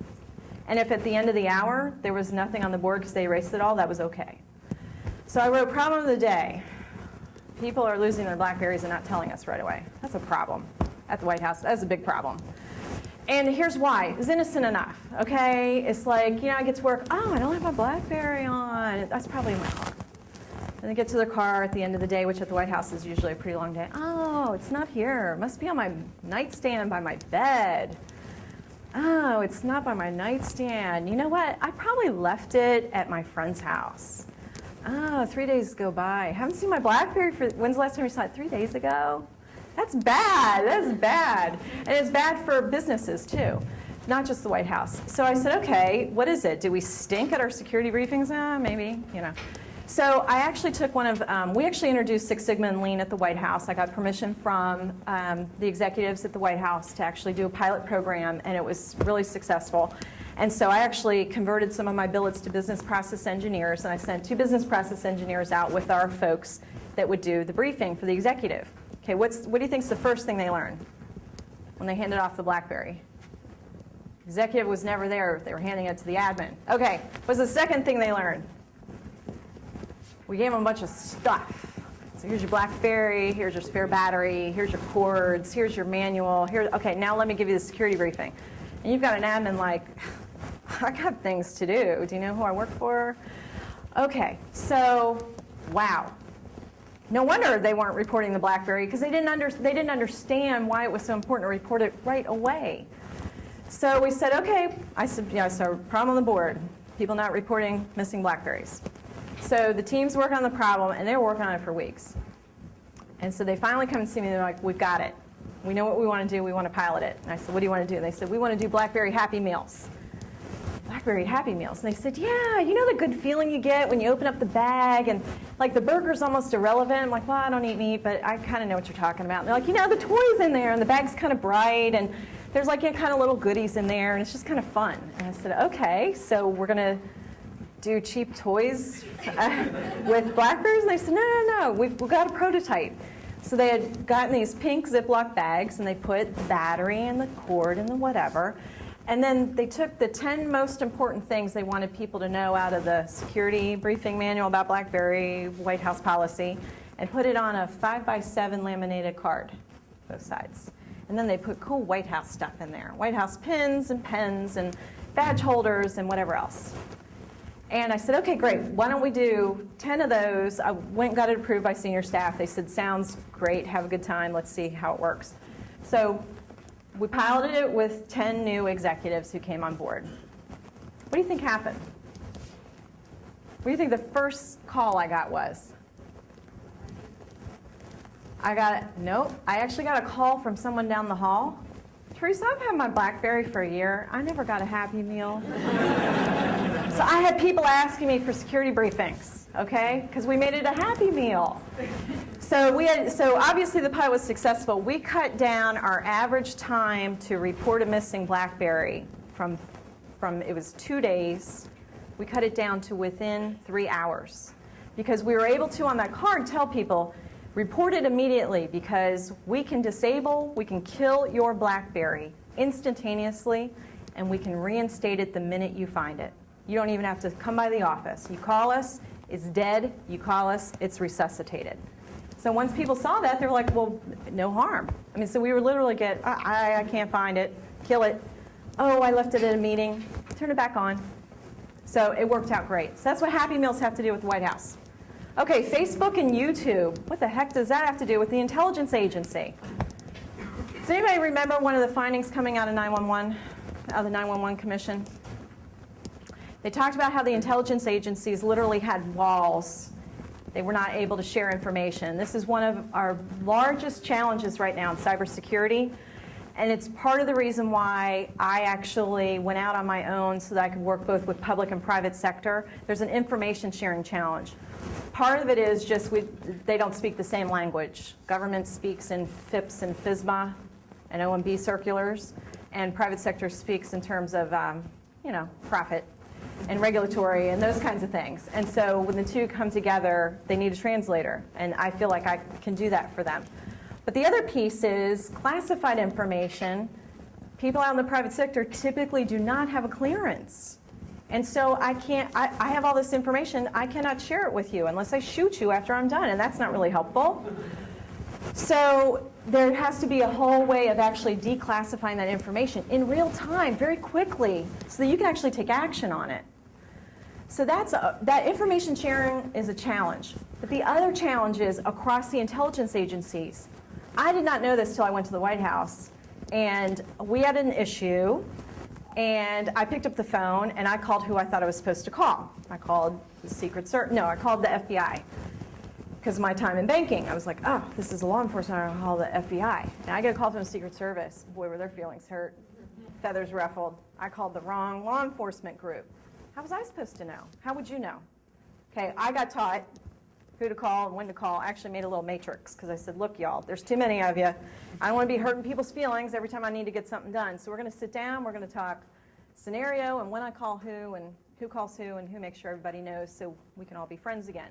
And if at the end of the hour there was nothing on the board because they erased it all, that was okay. So I wrote problem of the day. People are losing their BlackBerries and not telling us right away. That's a problem at the White House. That's a big problem. And here's why. It's innocent enough, okay? It's like, I get to work, oh, I don't have my BlackBerry on. That's probably in my car. And they get to their car at the end of the day, which at the White House is usually a pretty long day. Oh, it's not here. It must be on my nightstand by my bed. Oh, it's not by my nightstand. You know what? I probably left it at my friend's house. Oh, 3 days go by. I haven't seen my BlackBerry for, when's the last time you saw it? 3 days ago? That's bad. That's bad. And it's bad for businesses, too, not just the White House. So I said, okay, what is it? Do we stink at our security briefings? Maybe, So I actually took one of, we actually introduced Six Sigma and Lean at the White House. I got permission from the executives at the White House to actually do a pilot program, and it was really successful. And so I actually converted some of my billets to business process engineers, and I sent 2 business process engineers out with our folks that would do the briefing for the executive. Okay, what do you think is the first thing they learned when they handed off the BlackBerry? Executive was never there. They were handing it to the admin. Okay, what's the second thing they learned? We gave them a bunch of stuff. So here's your BlackBerry, here's your spare battery, here's your cords, here's your manual. Okay, now let me give you the security briefing. And you've got an admin like, I got things to do. Do you know who I work for? Okay, so, wow. No wonder they weren't reporting the BlackBerry because they didn't understand why it was so important to report it right away. So we said, okay, so problem on the board, people not reporting missing BlackBerries. So the teams work on the problem, and they were working on it for weeks. And so they finally come and see me, and they're like, we've got it. We know what we want to do. We want to pilot it. And I said, what do you want to do? And they said, we want to do BlackBerry Happy Meals. BlackBerry Happy Meals. And they said, yeah, you know the good feeling you get when you open up the bag and like the burger's almost irrelevant. I'm like, well, I don't eat meat, but I kind of know what you're talking about. And they're like, the toy's in there and the bag's kind of bright and there's like kind of little goodies in there and it's just kind of fun. And I said, okay, so we're going to do cheap toys with BlackBerries? And they said, no, we've got a prototype. So they had gotten these pink Ziploc bags and they put the battery and the cord and the whatever. And then they took the 10 most important things they wanted people to know out of the security briefing manual about BlackBerry, White House policy, and put it on a 5x7 laminated card, both sides. And then they put cool White House stuff in there, White House pins and pens and badge holders and whatever else. And I said, okay, great. Why don't we do 10 of those? I went and got it approved by senior staff. They said, sounds great. Have a good time. Let's see how it works. So we piloted it with 10 new executives who came on board. What do you think happened? What do you think the first call I got was? I actually got a call from someone down the hall. Theresa, I've had my BlackBerry for a year. I never got a Happy Meal. So I had people asking me for security briefings, okay? Because we made it a Happy Meal. So obviously the pilot was successful. We cut down our average time to report a missing BlackBerry from it was 2 days. We cut it down to within 3 hours. Because we were able to, on that card, tell people, report it immediately because we can disable, we can kill your BlackBerry instantaneously, and we can reinstate it the minute you find it. You don't even have to come by the office. You call us, it's dead. You call us, it's resuscitated. So once people saw that, they were like, well, no harm. I mean, so we were literally I can't find it, kill it. Oh, I left it at a meeting, turn it back on. So it worked out great. So that's what Happy Meals have to do with the White House. Okay, Facebook and YouTube. What the heck does that have to do with the intelligence agency? Does anybody remember one of the findings coming out of 911, out of the 911 Commission? They talked about how the intelligence agencies literally had walls. They were not able to share information. This is one of our largest challenges right now in cybersecurity. And it's part of the reason why I actually went out on my own so that I could work both with public and private sector. There's an information sharing challenge. Part of it is just they don't speak the same language. Government speaks in FIPS and FISMA and OMB circulars, and private sector speaks in terms of profit and regulatory and those kinds of things. And so when the two come together, they need a translator, and I feel like I can do that for them. But the other piece is classified information. People out in the private sector typically do not have a clearance. And so I have all this information, I cannot share it with you unless I shoot you after I'm done, and that's not really helpful. So there has to be a whole way of actually declassifying that information in real time, very quickly, so that you can actually take action on it. So that information sharing is a challenge. But the other challenge is across the intelligence agencies. I did not know this till I went to the White House, and we had an issue, and I picked up the phone, and I called who I thought I was supposed to call. I called the I called the FBI. Because of my time in banking, I was like, oh, this is a law enforcement, I'll call the FBI. And I get a call from the Secret Service. Boy, were their feelings hurt. Feathers ruffled. I called the wrong law enforcement group. How was I supposed to know? How would you know? Okay, I got taught who to call and when to call. I actually made a little matrix because I said, look, y'all, there's too many of you. I don't want to be hurting people's feelings every time I need to get something done. So we're going to sit down, we're going to talk scenario and when I call who and who calls who and who makes sure everybody knows so we can all be friends again.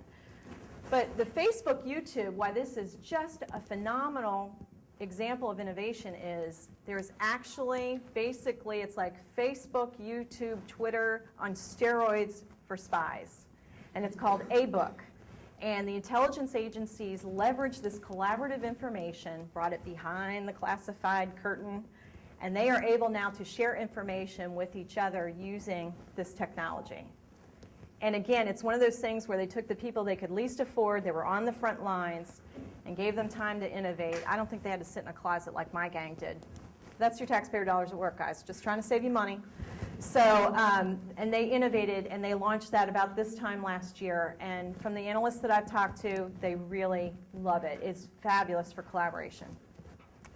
But the Facebook, YouTube, why this is just a phenomenal example of innovation is there's actually, basically, it's like Facebook, YouTube, Twitter on steroids for spies. And it's called A-Book. And the intelligence agencies leveraged this collaborative information, brought it behind the classified curtain, and they are able now to share information with each other using this technology. And again, it's one of those things where they took the people they could least afford, they were on the front lines, and gave them time to innovate. I don't think they had to sit in a closet like my gang did. That's your taxpayer dollars at work, guys, just trying to save you money. So, and they innovated, and they launched that about this time last year. And from the analysts that I've talked to, they really love it. It's fabulous for collaboration.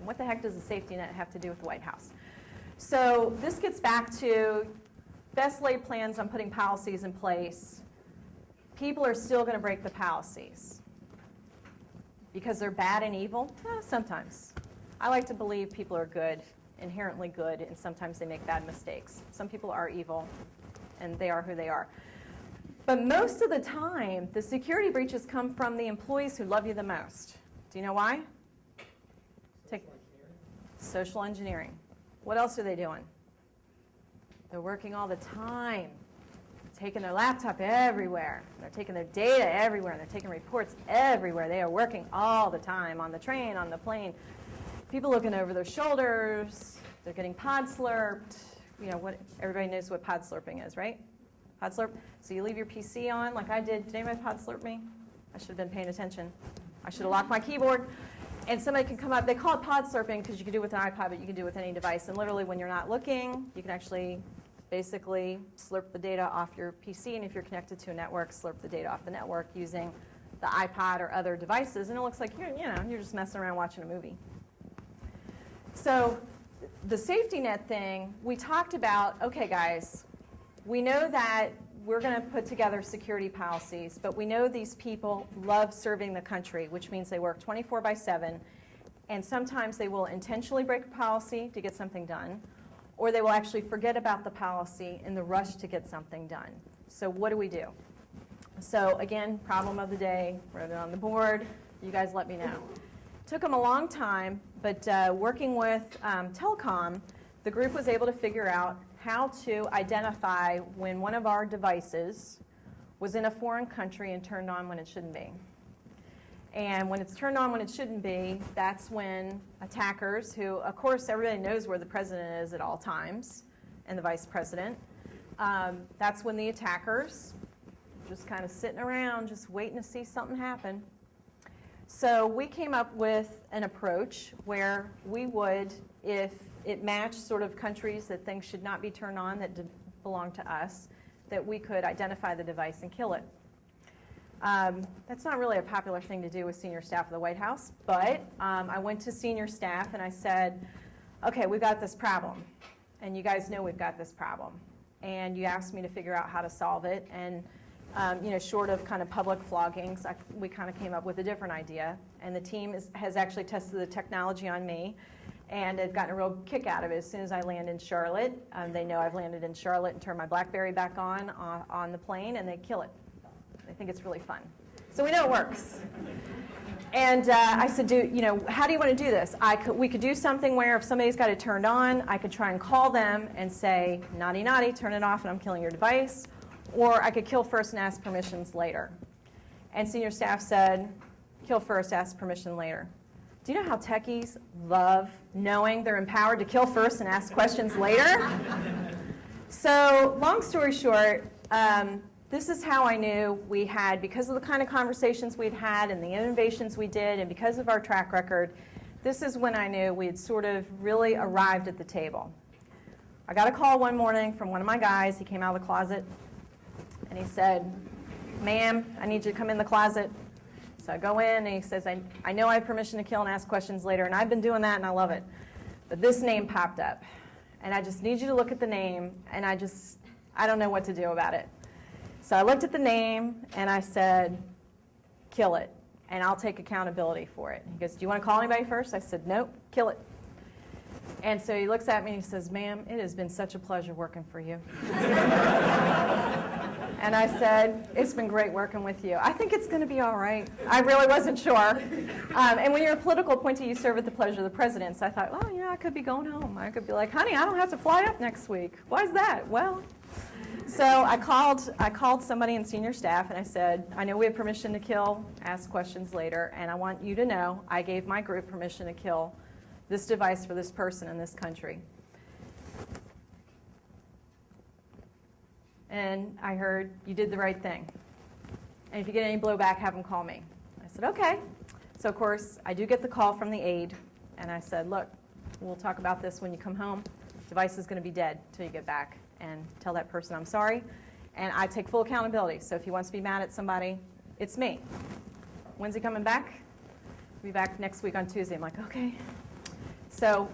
What the heck does the safety net have to do with the White House? So this gets back to best laid plans on putting policies in place. People are still going to break the policies. Because they're bad and evil? Sometimes. I like to believe people are good, inherently good, and sometimes they make bad mistakes. Some people are evil, and they are who they are. But most of the time, the security breaches come from the employees who love you the most. Do you know why? Take social engineering. What else are they doing? They're working all the time, taking their laptop everywhere. They're taking their data everywhere. They're taking reports everywhere. They are working all the time on the train, on the plane. People looking over their shoulders. They're getting pod slurped. You know, what everybody knows what pod slurping is, right? Pod slurp. So you leave your PC on like I did. Did anybody pod slurp me? I should have been paying attention. I should have locked my keyboard. And somebody can come up. They call it pod slurping because you can do it with an iPod, but you can do it with any device. And literally when you're not looking, you can actually basically slurp the data off your PC, and if you're connected to a network, slurp the data off the network using the iPod or other devices, and it looks like you're just messing around watching a movie. So the safety net thing, we talked about, okay, guys, we know that we're going to put together security policies, but we know these people love serving the country, which means they work 24/7, and sometimes they will intentionally break a policy to get something done, or they will actually forget about the policy in the rush to get something done. So what do we do? So again, problem of the day, wrote it on the board. You guys let me know. Took them a long time, but working with telecom, the group was able to figure out how to identify when one of our devices was in a foreign country and turned on when it shouldn't be. And when it's turned on when it shouldn't be, that's when attackers, who, of course, everybody knows where the president is at all times, and the vice president, that's when the attackers just kind of sitting around, just waiting to see something happen. So we came up with an approach where we would, if it matched sort of countries that things should not be turned on that belong to us, that we could identify the device and kill it. That's not really a popular thing to do with senior staff of the White House, but I went to senior staff and I said, okay, we've got this problem, and you guys know we've got this problem, and you asked me to figure out how to solve it, and short of kind of public floggings, we kind of came up with a different idea, and the team has actually tested the technology on me, and they've gotten a real kick out of it. As soon as I land in Charlotte, they know I've landed in Charlotte and turned my BlackBerry back on the plane, and they kill it. They think it's really fun. So we know it works. And I said, how do you want to do this? We could do something where if somebody's got it turned on, I could try and call them and say, naughty, naughty, turn it off and I'm killing your device. Or I could kill first and ask permissions later. And senior staff said, kill first, ask permission later. Do you know how techies love knowing they're empowered to kill first and ask questions later? So long story short, this is how I knew we had, because of the kind of conversations we'd had and the innovations we did, and because of our track record, this is when I knew we had sort of really arrived at the table. I got a call one morning from one of my guys. He came out of the closet. And he said, ma'am, I need you to come in the closet. So I go in, and he says, I know I have permission to kill and ask questions later, and I've been doing that, and I love it. But this name popped up, and I just need you to look at the name, and I don't know what to do about it. So I looked at the name, and I said, kill it, and I'll take accountability for it. He goes, do you want to call anybody first? I said, nope, kill it. And so he looks at me, and he says, ma'am, it has been such a pleasure working for you. And I said, it's been great working with you. I think it's going to be all right. I really wasn't sure. And when you're a political appointee, you serve at the pleasure of the president. So I thought, well, I could be going home. I could be like, honey, I don't have to fly up next week. Why is that? Well, so I called somebody in senior staff, and I said, I know we have permission to kill, ask questions later, and I want you to know I gave my group permission to kill this device for this person in this country. And I heard, you did the right thing. And if you get any blowback, have them call me. I said, okay. So, of course, I do get the call from the aide. And I said, look, we'll talk about this when you come home. The device is going to be dead until you get back. And tell that person I'm sorry. And I take full accountability. So if he wants to be mad at somebody, it's me. When's he coming back? He'll be back next week on Tuesday. I'm like, okay. So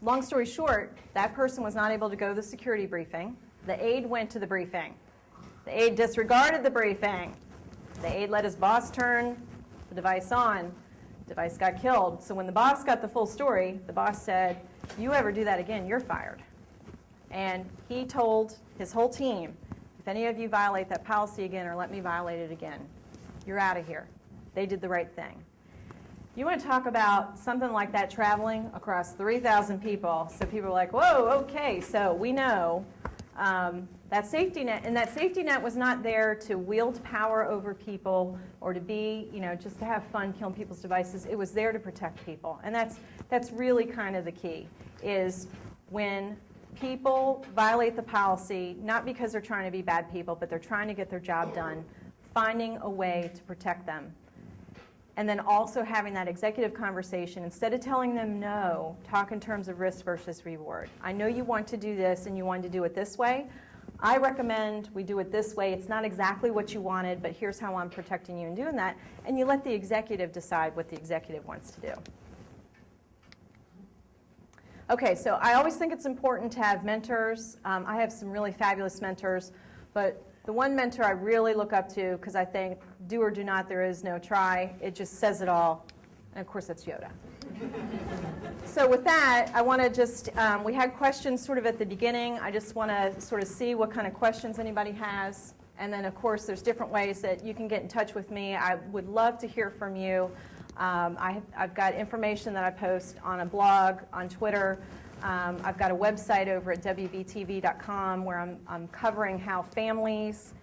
long story short, that person was not able to go to the security briefing. The aide went to the briefing. The aide disregarded the briefing. The aide let his boss turn the device on. The device got killed. So when the boss got the full story, the boss said, you ever do that again, you're fired. And he told his whole team, if any of you violate that policy again or let me violate it again, you're out of here. They did the right thing. You want to talk about something like that traveling across 3,000 people. So people are like, whoa, okay, so we know that safety net, and that safety net was not there to wield power over people or to be, just to have fun killing people's devices. It was there to protect people. And that's really kind of the key, is when people violate the policy, not because they're trying to be bad people, but they're trying to get their job done, finding a way to protect them. And then also having that executive conversation, instead of telling them no, talk in terms of risk versus reward. I know you want to do this and you want to do it this way. I recommend we do it this way. It's not exactly what you wanted, but here's how I'm protecting you in doing that. And you let the executive decide what the executive wants to do. Okay, so I always think it's important to have mentors. I have some really fabulous mentors, but the one mentor I really look up to, because I think do or do not, there is no try. It just says it all. And of course, that's Yoda. So with that, I want to just, we had questions sort of at the beginning. I just want to sort of see what kind of questions anybody has. And then, of course, there's different ways that you can get in touch with me. I would love to hear from you. I've got information that I post on a blog, on Twitter. I've got a website over at wbtv.com where I'm covering how families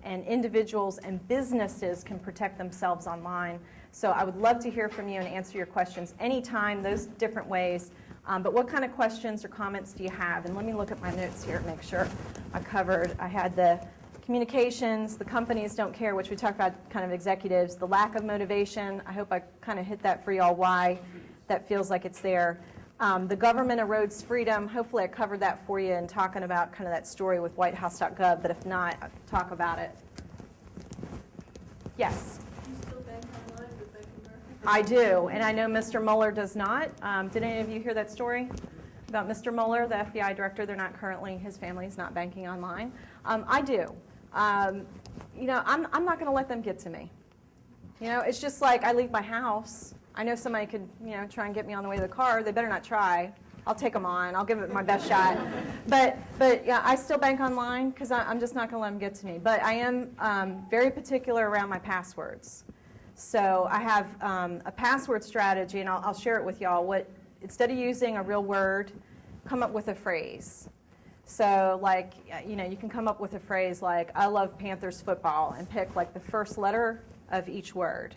and individuals and businesses can protect themselves online. So I would love to hear from you and answer your questions anytime, those different ways. But what kind of questions or comments do you have? And let me look at my notes here and make sure I covered. I had the communications, the companies don't care, which we talked about, kind of executives, the lack of motivation. I hope I kind of hit that for y'all, why that feels like it's there. The government erodes freedom. Hopefully I covered that for you in talking about kind of that story with whitehouse.gov, but if not, I'll talk about it. Yes? Do you still bank online with Bank of America? I do, and I know Mr. Mueller does not. Did any of you hear that story about Mr. Mueller, the FBI director? They're not currently, his family is not banking online. I do. You know, I'm not going to let them get to me. You know, it's just like I leave my house. I know somebody could, you know, try and get me on the way to the car. They better not try. I'll take them on. I'll give it my best shot. But yeah, I still bank online because I'm just not going to let them get to me. But I am very particular around my passwords. So I have a password strategy, and I'll share it with y'all. Instead of using a real word, come up with a phrase. So like, you know, you can come up with a phrase like, I love Panthers football, and pick like the first letter of each word.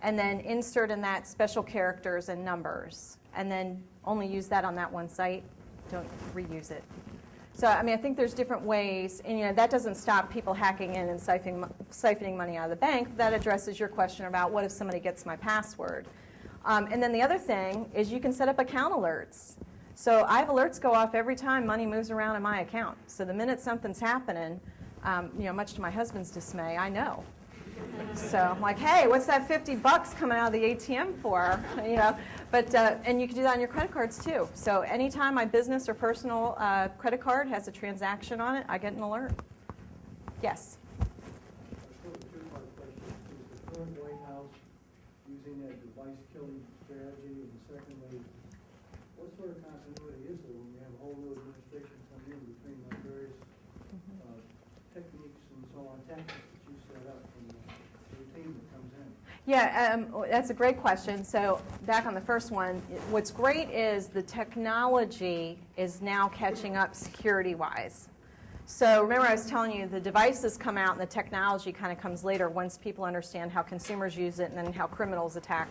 And then insert in that special characters and numbers. And then only use that on that one site. Don't reuse it. So, I mean, I think there's different ways. And, you know, that doesn't stop people hacking in and siphoning money out of the bank. That addresses your question about what if somebody gets my password. And then the other thing is you can set up account alerts. So I have alerts go off every time money moves around in my account. So the minute something's happening, you know, much to my husband's dismay, I know. So I'm like, hey, what's that $50 coming out of the ATM for? You know, but and you can do that on your credit cards too. So anytime my business or personal credit card has a transaction on it, I get an alert. Yes. Still a two-part question. Is the current White House using that device-killing strategy? And secondly, what sort of continuity is there when we have a whole new administration come in between the various techniques and so on, tactics that you set up from the routine that comes in? Yeah, that's a great question. So back on the first one, what's great is the technology is now catching up security-wise. So remember I was telling you the devices come out and the technology kind of comes later once people understand how consumers use it and then how criminals attack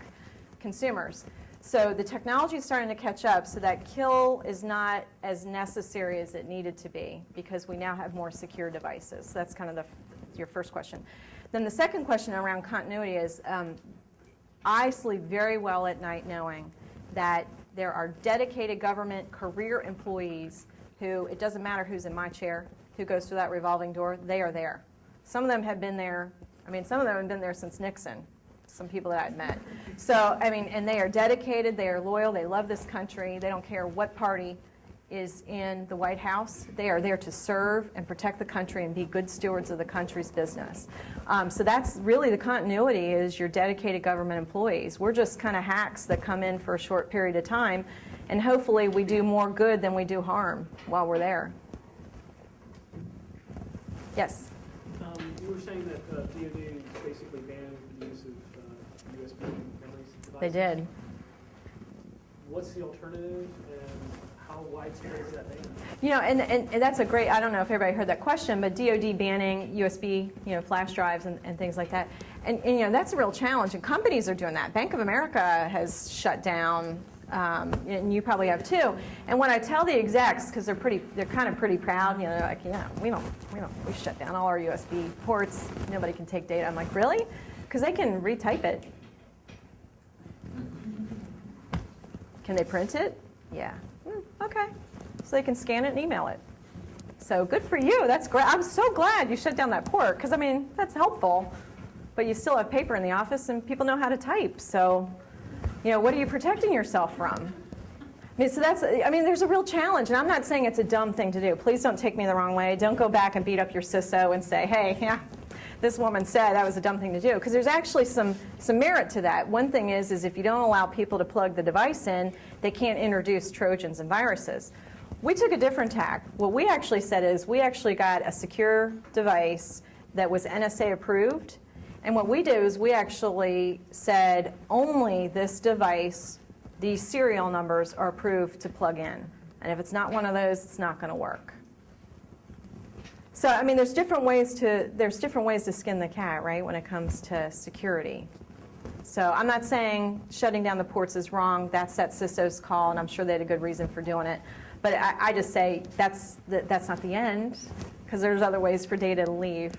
consumers. So the technology is starting to catch up, so that kill is not as necessary as it needed to be because we now have more secure devices. So that's kind of your first question. Then the second question around continuity is I sleep very well at night knowing that there are dedicated government career employees who, it doesn't matter who's in my chair, who goes through that revolving door, they are there. Some of them have been there, I mean, some of them have been there since Nixon, some people that I've met. So, I mean, and they are dedicated, they are loyal, they love this country, they don't care what party is in the White House. They are there to serve and protect the country and be good stewards of the country's business. So that's really the continuity is your dedicated government employees. We're just kind of hacks that come in for a short period of time, and hopefully we do more good than we do harm while we're there. Yes? You were saying that DoD basically banned the use of USB memory devices. They did. What's the alternative, and how widespread is that ban? You know, and that's a great, I don't know if everybody heard that question, but DoD banning USB, you know, flash drives and things like that. And, you know, that's a real challenge, and companies are doing that. Bank of America has shut down, and you probably have too. And when I tell the execs, because they're kind of pretty proud, you know, like, yeah, we shut down all our USB ports. Nobody can take data. I'm like, really? Because they can retype it. Can they print it? Yeah. Okay. So they can scan it and email it. So good for you. That's great. I'm so glad you shut down that port because, I mean, that's helpful. But you still have paper in the office and people know how to type. So, you know, what are you protecting yourself from? mean, so there's a real challenge, and I'm not saying it's a dumb thing to do. Please don't take me the wrong way. Don't go back and beat up your CISO and say, hey, yeah, this woman said that was a dumb thing to do, because there's actually some merit to that. One thing is if you don't allow people to plug the device in, they can't introduce Trojans and viruses. We took a different tack. What we actually said is we actually got a secure device that was NSA approved, and what we did is we actually said only this device, these serial numbers are approved to plug in. And if it's not one of those, it's not going to work. So, I mean, there's different ways to skin the cat, right, when it comes to security. So I'm not saying shutting down the ports is wrong. That's that CISO's call, and I'm sure they had a good reason for doing it. But I just say that's not the end, because there's other ways for data to leave.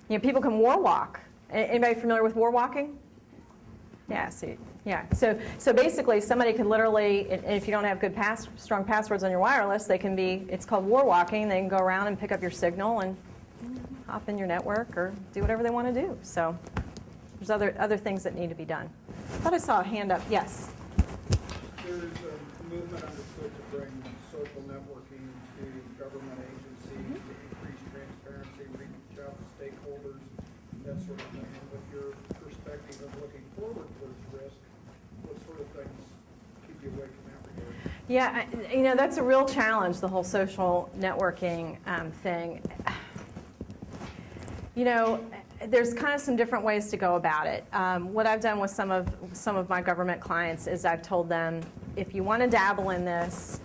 You know, people can war walk. Anybody familiar with war walking? Yeah, see. Yeah, so basically somebody can literally, if you don't have good strong passwords on your wireless, it's called war walking. They can go around and pick up your signal and hop in your network or do whatever they want to do. So there's other things that need to be done. I thought I saw a hand up. Yes? There's a movement underfoot to bring social networking to government agencies to increase transparency, reach out to stakeholders, that sort of thing. And with your perspective of looking forward towards risk, what sort of things keep you away from that regard? Yeah, that's a real challenge, the whole social networking thing. There's kind of some different ways to go about it. What I've done with some of my government clients is I've told them, if you want to dabble in this,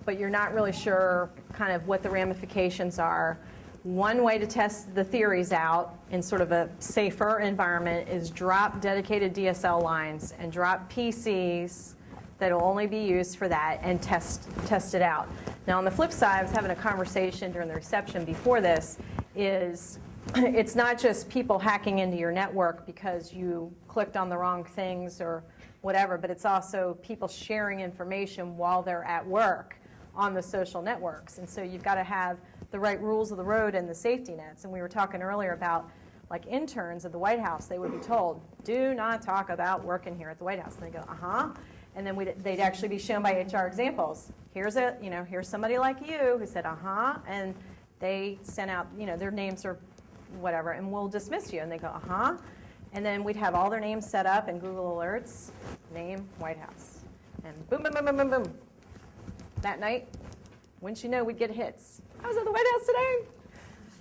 but you're not really sure kind of what the ramifications are, one way to test the theories out in sort of a safer environment is drop dedicated DSL lines and drop PCs that will only be used for that and test it out. Now on the flip side, I was having a conversation during the reception before this, is it's not just people hacking into your network because you clicked on the wrong things or whatever, but it's also people sharing information while they're at work on the social networks. And so you've got to have the right rules of the road and the safety nets. And we were talking earlier about like interns at the White House, they would be told, do not talk about working here at the White House. And they go, uh-huh. And then they'd actually be shown by HR examples. Here's somebody like you who said, uh-huh, and they sent out, their names are whatever, and we'll dismiss you. And they go, uh-huh. And then we'd have all their names set up in Google Alerts, name, White House. And boom, boom, boom, boom, boom, boom. That night, wouldn't you know, we'd get hits. I was at the White House today.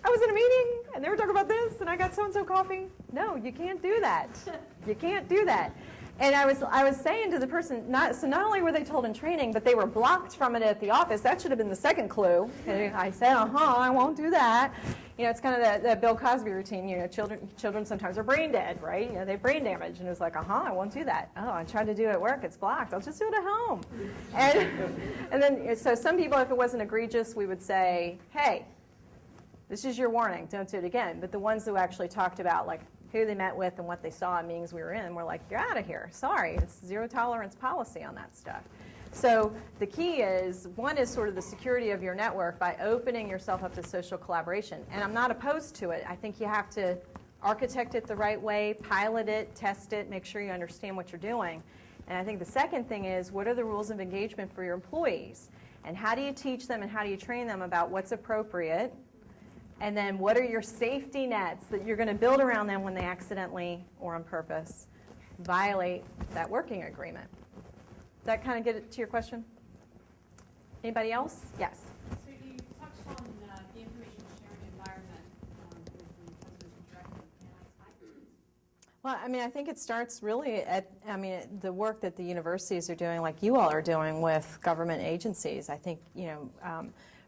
I was in a meeting, and they were talking about this, and I got so-and-so coffee. No, you can't do that. You can't do that. And I was saying to the person, not only were they told in training, but they were blocked from it at the office. That should have been the second clue. And I said, I won't do that. It's kind of that Bill Cosby routine. Children sometimes are brain dead, right? they have brain damage. And it was like, I won't do that. Oh, I tried to do it at work. It's blocked. I'll just do it at home. And then, so some people, if it wasn't egregious, we would say, hey, this is your warning. Don't do it again. But the ones who actually talked about, like, who they met with and what they saw in meetings we were in, we're like, you're out of here. Sorry, it's zero tolerance policy on that stuff. So the key is, one is sort of the security of your network by opening yourself up to social collaboration. And I'm not opposed to it. I think you have to architect it the right way, pilot it, test it, make sure you understand what you're doing. And I think the second thing is, what are the rules of engagement for your employees? And how do you teach them and how do you train them about what's appropriate? And then what are your safety nets that you're going to build around them when they accidentally or on purpose violate that working agreement? Does that kind of get it to your question? Anybody else? Yes. So you touched on the information sharing environment with the Presidential Directive. Can I cite this? Well, I think it starts really at, the work that the universities are doing, like you all are doing with government agencies. I think,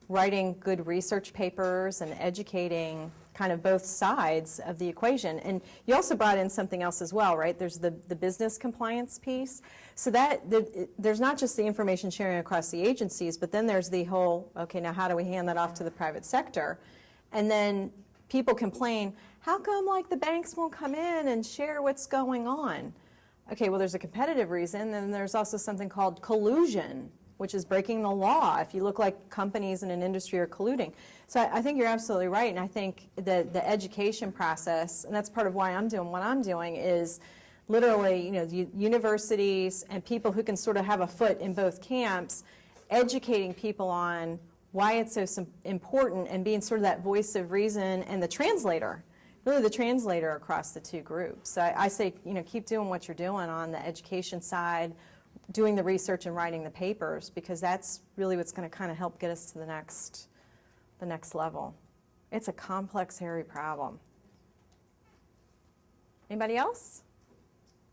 writing good research papers and educating kind of both sides of the equation. And you also brought in something else as well, right? There's the business compliance piece. So there's not just the information sharing across the agencies, but then there's the whole, okay, now how do we hand that off to the private sector? And then people complain, how come like the banks won't come in and share what's going on? Okay, well, there's a competitive reason, and there's also something called collusion, which is breaking the law if you look like companies in an industry are colluding. So I think you're absolutely right, and I think the education process, and that's part of why I'm doing what I'm doing, is literally, universities and people who can sort of have a foot in both camps, educating people on why it's so important and being sort of that voice of reason and the translator, really the translator across the two groups. So I say, keep doing what you're doing on the education side, doing the research and writing the papers, because that's really what's going to kind of help get us to the next level. It's a complex, hairy problem. Anybody else?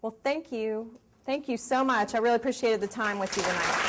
Well, thank you. Thank you so much. I really appreciated the time with you tonight.